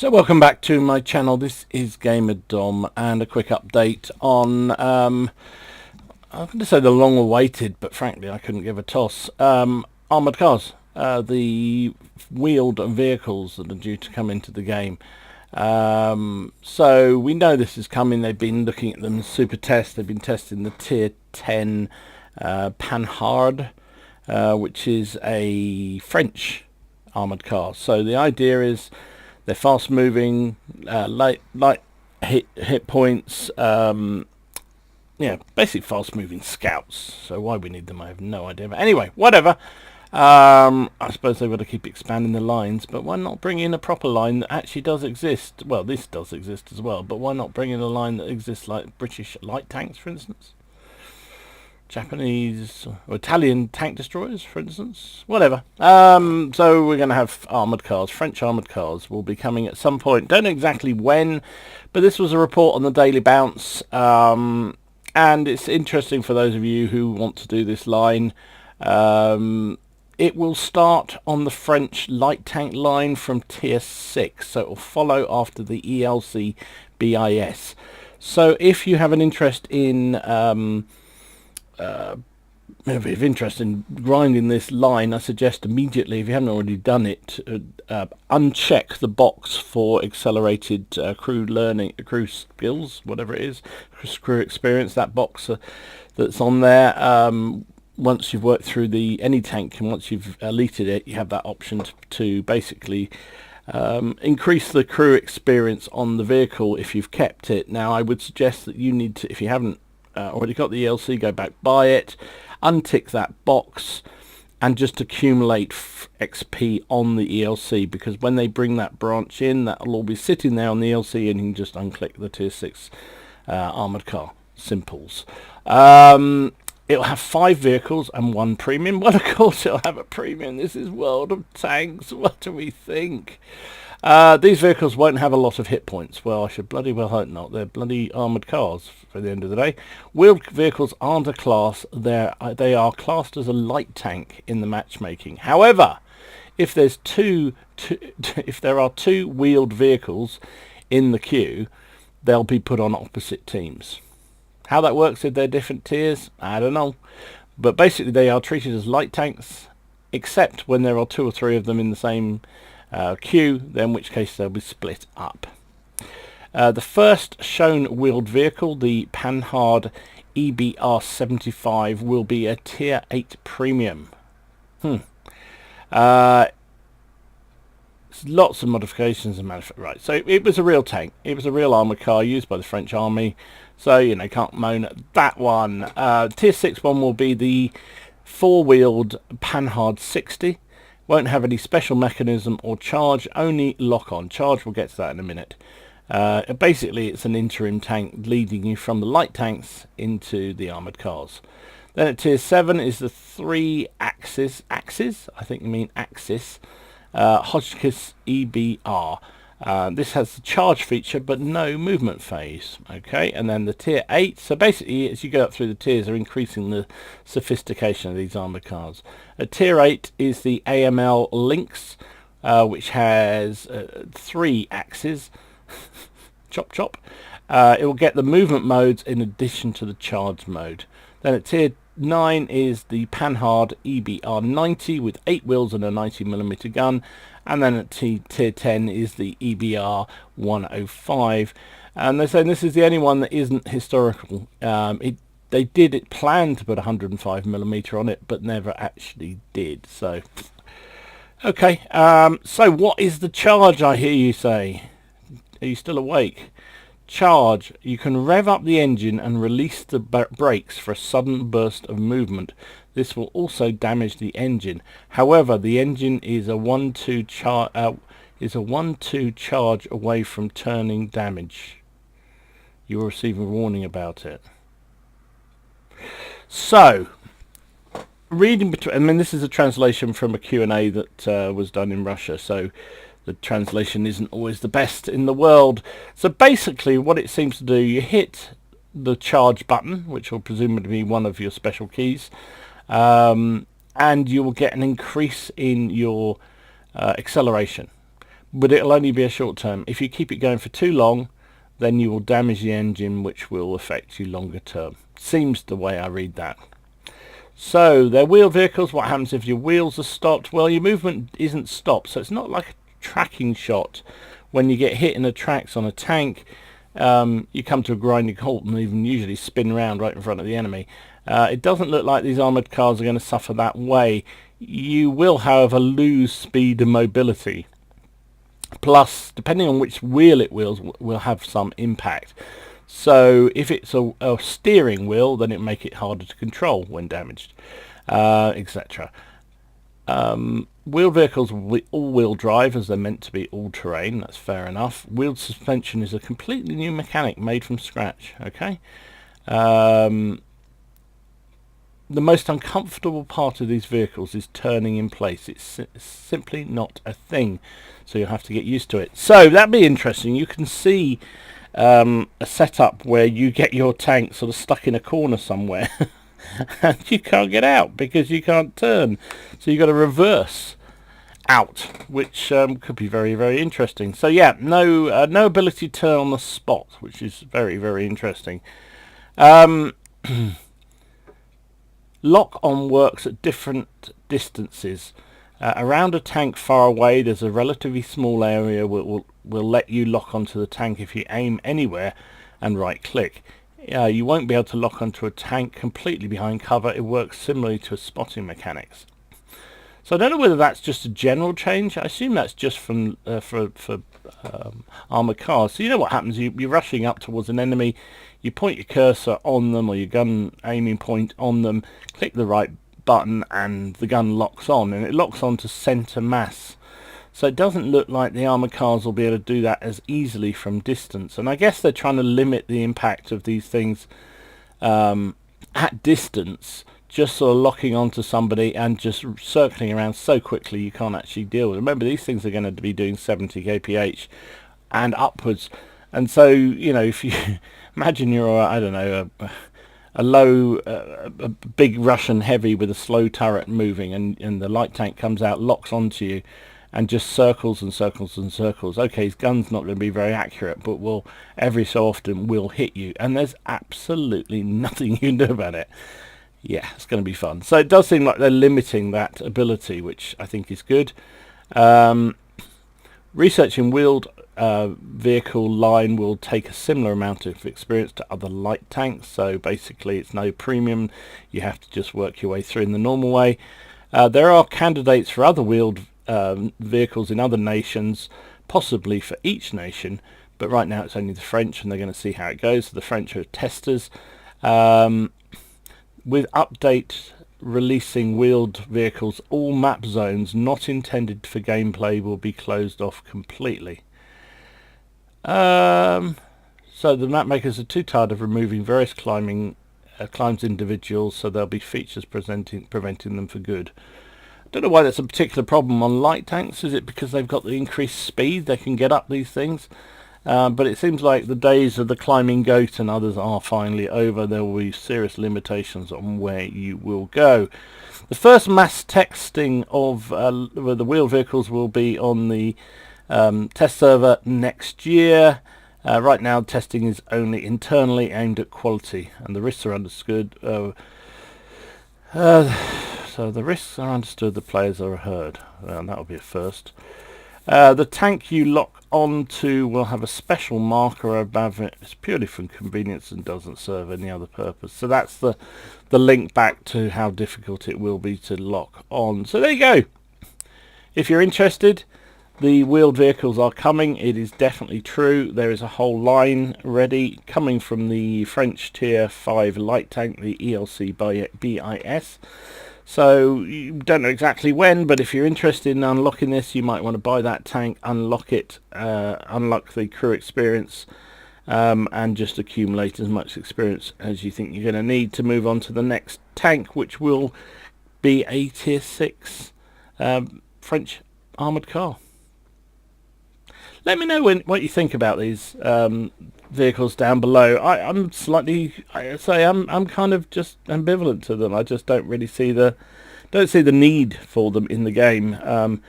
So welcome back to my channel. This is Gamer Dom, and a quick update on I'm going to say the long awaited, but frankly I couldn't give a toss, armoured cars, the wheeled vehicles that are due to come into the game. So we know this is coming. They've been looking at them in super test. They've been testing the tier 10 Panhard, which is a French armoured car. So the idea is they're fast moving, light hit points, yeah, basically fast moving scouts. So why we need them I have no idea, but anyway, whatever. I suppose they've got to keep expanding the lines, but why not bring in a proper line that actually does exist? Well, this does exist as well, but why not bring in a line that exists like British light tanks, for instance? Japanese or Italian tank destroyers, for instance. Whatever. So we're going to have armoured cars. French armoured cars will be coming at some point. Don't know exactly when, but this was a report on the Daily Bounce. And it's interesting for those of you who want to do this line. It will start on the French light tank line from tier 6. So it will follow after the ELC BIS. So if you have an interest in if you're interested in grinding this line, I suggest immediately, if you haven't already done it, uncheck the box for accelerated crew learning, crew skills, whatever it is, crew experience. That box that's on there. Once you've worked through any tank and once you've elited it, you have that option to basically increase the crew experience on the vehicle if you've kept it. Now, I would suggest that you need to, if you haven't already got the ELC, go back, buy it, untick that box, and just accumulate XP on the ELC, because when they bring that branch in, that will all be sitting there on the ELC, and you can just unclick the tier 6 armoured car. Simples. It'll have 5 vehicles and 1 premium. Well, of course it'll have a premium. This is World of Tanks. What do we think? These vehicles won't have a lot of hit points. Well, I should bloody well hope not. They're bloody armoured cars for the end of the day. Wheeled vehicles aren't a class. They are classed as a light tank in the matchmaking. However, if there's if there are 2 wheeled vehicles in the queue, they'll be put on opposite teams. How that works if they're different tiers, I don't know. But basically they are treated as light tanks, except when there are 2 or 3 of them in the same queue, then in which case they'll be split up. The first shown wheeled vehicle, the Panhard EBR75, will be a tier 8 premium. Lots of modifications and right. So it was a real tank. It was a real armoured car used by the French army. So, you know, can't moan at that one. Tier 6 one will be the 4-wheeled Panhard 60. Won't have any special mechanism or charge, only lock-on. Charge, we'll get to that in a minute. Basically, it's an interim tank leading you from the light tanks into the armoured cars. Then at tier 7 is the 3-axis, I think you mean axis, Hotchkiss EBR. This has the charge feature but no movement phase. Okay, and then the tier 8. So basically, as you go up through the tiers, are increasing the sophistication of these armoured cars. Tier 8 is the AML Lynx, which has 3 axes. Chop chop. It will get the movement modes in addition to the charge mode. Then at tier 9 is the Panhard EBR90 with 8 wheels and a 90mm gun. And then at tier 10 is the EBR105. And they're saying this is the only one that isn't historical. They did plan to put 105mm on it, but never actually did. So, okay. So what is the charge, I hear you say? Are you still awake? Charge. You can rev up the engine and release the brakes for a sudden burst of movement. This will also damage the engine. However, the engine is a 1-2 charge away from turning damage. You will receive a warning about it. So, reading between, I mean, this is a translation from a Q&A that was done in Russia. So the translation isn't always the best in the world. So basically what it seems to do, you hit the charge button, which will presumably be one of your special keys, and you will get an increase in your acceleration. but it'll only be a short term. If you keep it going for too long, then you will damage the engine, which will affect you longer term. Seems the way I read that. So they're wheeled vehicles. What happens if your wheels are stopped? Well, your movement isn't stopped, so it's not like a tracking shot. When you get hit in the tracks on a tank, you come to a grinding halt and even usually spin around right in front of the enemy. It doesn't look like these armoured cars are going to suffer that way. You will, however, lose speed and mobility. Plus, depending on which wheel it wheels, will have some impact. So if it's a steering wheel, then it make it harder to control when damaged, etc. Wheeled vehicles will be all-wheel drive, as they're meant to be all-terrain. That's fair enough. Wheeled suspension is a completely new mechanic made from scratch. Okay. The most uncomfortable part of these vehicles is turning in place. It's simply not a thing, so you'll have to get used to it. So that'd be interesting. You can see a setup where you get your tank sort of stuck in a corner somewhere and you can't get out because you can't turn, so you've got to reverse out, which could be very, very interesting. So yeah, no ability to turn on the spot, which is very, very interesting. Lock on works at different distances. Around a tank far away, there's a relatively small area will let you lock onto the tank if you aim anywhere and right click. You won't be able to lock onto a tank completely behind cover. It works similarly to spotting mechanics. So I don't know whether that's just a general change. I assume that's just from for armoured cars. So you know what happens, you're rushing up towards an enemy, you point your cursor on them or your gun aiming point on them, click the right button and the gun locks on, and it locks on to centre mass. So it doesn't look like the armoured cars will be able to do that as easily from distance, and I guess they're trying to limit the impact of these things at distance, just sort of locking onto somebody and just circling around so quickly you can't actually deal with it. Remember, these things are going to be doing 70 kph and upwards, and so, you know, if you imagine you're, I don't know, a big Russian heavy with a slow turret moving, and the light tank comes out, locks onto you, and just circles and circles and circles. Okay, his gun's not going to be very accurate, but will every so often will hit you, and there's absolutely nothing you can do about it. Yeah, it's going to be fun. So it does seem like they're limiting that ability, which I think is good. Researching wheeled vehicle line will take a similar amount of experience to other light tanks, so basically it's no premium. You have to just work your way through in the normal way. There are candidates for other wheeled vehicles in other nations, possibly for each nation, but right now it's only the French, and they're going to see how it goes. So the French are testers. With update releasing wheeled vehicles, all map zones not intended for gameplay will be closed off completely. So the map makers are too tired of removing various climbs individuals, so there'll be features preventing them for good. I don't know why that's a particular problem on light tanks. Is it because they've got the increased speed, they can get up these things? But it seems like the days of the climbing goat and others are finally over. There will be serious limitations on where you will go. The first mass testing of the wheeled vehicles will be on the test server next year. Right now testing is only internally aimed at quality, and the risks are understood. So the risks are understood, the players are heard, and that'll be a first. The tank you lock onto will have a special marker above it. It's purely for convenience and doesn't serve any other purpose. So that's the link back to how difficult it will be to lock on. So there you go. If you're interested, the wheeled vehicles are coming. It is definitely true. There is a whole line ready coming from the French Tier 5 light tank, the ELC BIS. So you don't know exactly when, but if you're interested in unlocking this, you might want to buy that tank, unlock it, unlock the crew experience, and just accumulate as much experience as you think you're going to need to move on to the next tank, which will be a Tier 6 French armoured car. Let me know what you think about these vehicles down below. I'm kind of just ambivalent to them. I just don't really see the need for them in the game.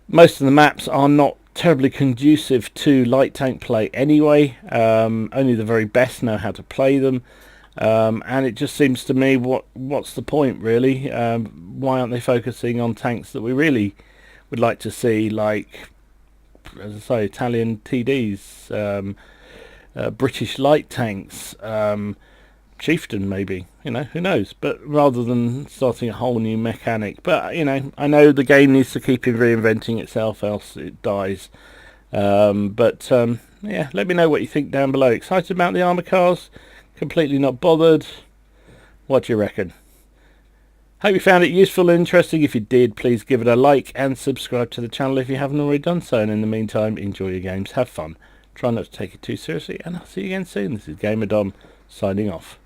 Most of the maps are not terribly conducive to light tank play anyway. Only the very best know how to play them. And it just seems to me, what's the point really? Why aren't they focusing on tanks that we really would like to see, like, as I say, Italian TDs, British light tanks, Chieftain maybe, who knows? But rather than starting a whole new mechanic. But, I know the game needs to keep reinventing itself, else it dies. Yeah, let me know what you think down below. Excited about the armour cars? Completely not bothered? What do you reckon? Hope you found it useful and interesting. If you did, please give it a like and subscribe to the channel if you haven't already done so. And in the meantime, enjoy your games, have fun, try not to take it too seriously, and I'll see you again soon. This is Gamer Dom signing off.